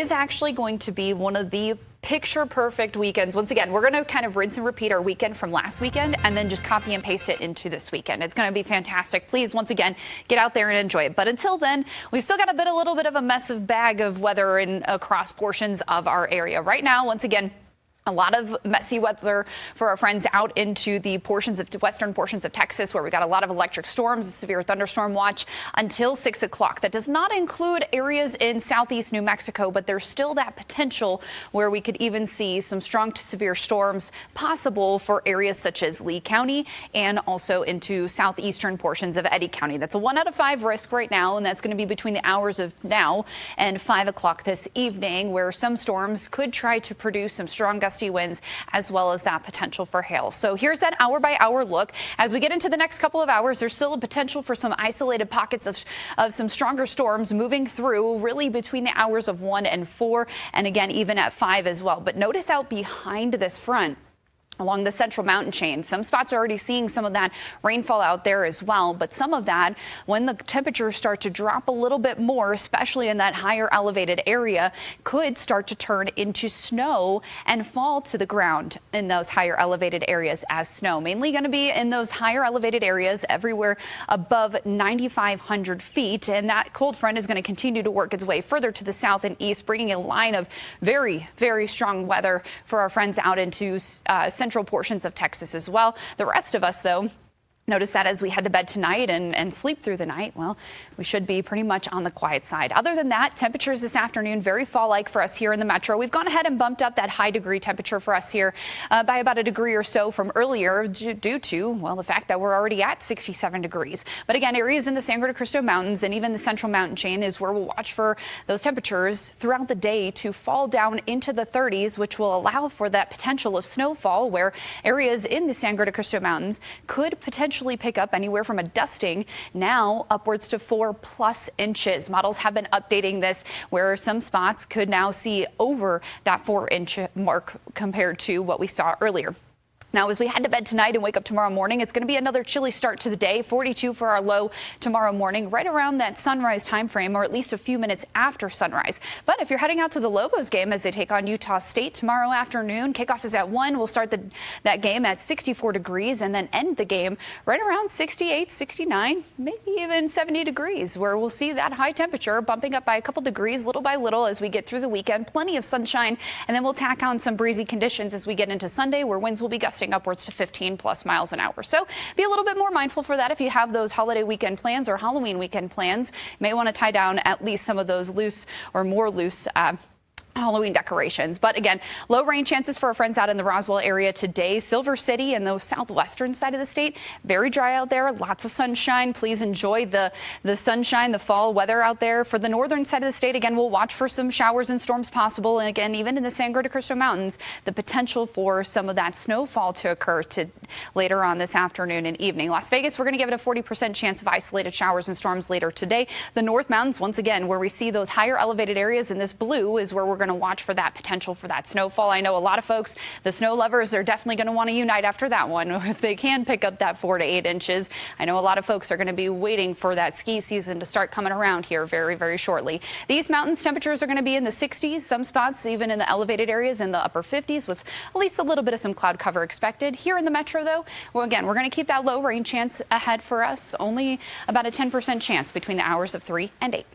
is actually going to be one of the picture perfect weekends. Once again, we're going to kind of rinse and repeat our weekend from last weekend and then just copy and paste it into this weekend. It's going to be fantastic. Please, once again, get out there and enjoy it. But until then, we've still got a little bit of a massive bag of weather across portions of our area. Right now, once again, a lot of messy weather for our friends out into the western portions of Texas, where we got a lot of electric storms, a severe thunderstorm watch until 6 o'clock. That does not include areas in southeast New Mexico, but there's still that potential where we could even see some strong to severe storms possible for areas such as Lee County and also into southeastern portions of Eddy County. That's a 1 out of 5 risk right now, and that's going to be between the hours of now and 5 o'clock this evening, where some storms could try to produce some strong gusty winds as well as that potential for hail. So here's that hour by hour look. As we get into the next couple of hours, there's still a potential for some isolated pockets of some stronger storms moving through really between the hours of 1 and 4, and again even at 5 as well. But notice out behind this front, along the central mountain chain, some spots are already seeing some of that rainfall out there as well. But some of that, when the temperatures start to drop a little bit more, especially in that higher elevated area, could start to turn into snow and fall to the ground in those higher elevated areas as snow. Mainly going to be in those higher elevated areas everywhere above 9,500 feet. And that cold front is going to continue to work its way further to the south and east, bringing a line of very, very strong weather for our friends out into central portions of Texas as well. The rest of us, though, notice that as we head to bed tonight and sleep through the night, well, we should be pretty much on the quiet side. Other than that, temperatures this afternoon, very fall-like for us here in the metro. We've gone ahead and bumped up that high degree temperature for us here by about a degree or so from earlier due to, well, the fact that we're already at 67 degrees. But again, areas in the Sangre de Cristo Mountains and even the central mountain chain is where we'll watch for those temperatures throughout the day to fall down into the 30s, which will allow for that potential of snowfall, where areas in the Sangre de Cristo Mountains could potentially pick up anywhere from a dusting now upwards to 4+ inches. Models have been updating this, where some spots could now see over that 4-inch mark compared to what we saw earlier. Now, as we head to bed tonight and wake up tomorrow morning, it's going to be another chilly start to the day. 42 for our low tomorrow morning, right around that sunrise time frame, or at least a few minutes after sunrise. But if you're heading out to the Lobos game as they take on Utah State tomorrow afternoon, kickoff is at 1. We'll start that game at 64 degrees and then end the game right around 68, 69, maybe even 70 degrees, where we'll see that high temperature bumping up by a couple degrees little by little as we get through the weekend. Plenty of sunshine, and then we'll tack on some breezy conditions as we get into Sunday, where winds will be gusting upwards to 15+ miles an hour. So be a little bit more mindful for that if you have those holiday weekend plans or Halloween weekend plans. You may want to tie down at least some of those loose or more loose Halloween decorations. But again, low rain chances for our friends out in the Roswell area today. Silver City and the southwestern side of the state, very dry out there. Lots of sunshine. Please enjoy the sunshine, the fall weather out there. For the northern side of the state, again, we'll watch for some showers and storms possible. And again, even in the Sangre de Cristo Mountains, the potential for some of that snowfall to occur later on this afternoon and evening. Las Vegas, we're going to give it a 40% chance of isolated showers and storms later today. The North Mountains, once again, where we see those higher elevated areas in this blue, is where we're going to watch for that potential for that snowfall. I know a lot of folks, the snow lovers, are definitely going to want to unite after that one if they can pick up that 4 to 8 inches. I know a lot of folks are going to be waiting for that ski season to start coming around here very, very shortly. These mountains temperatures are going to be in the 60s, some spots even in the elevated areas in the upper 50s, with at least a little bit of some cloud cover expected. Here in the metro, though, well, again, we're going to keep that low rain chance ahead for us. Only about a 10% chance between the hours of 3 and 8.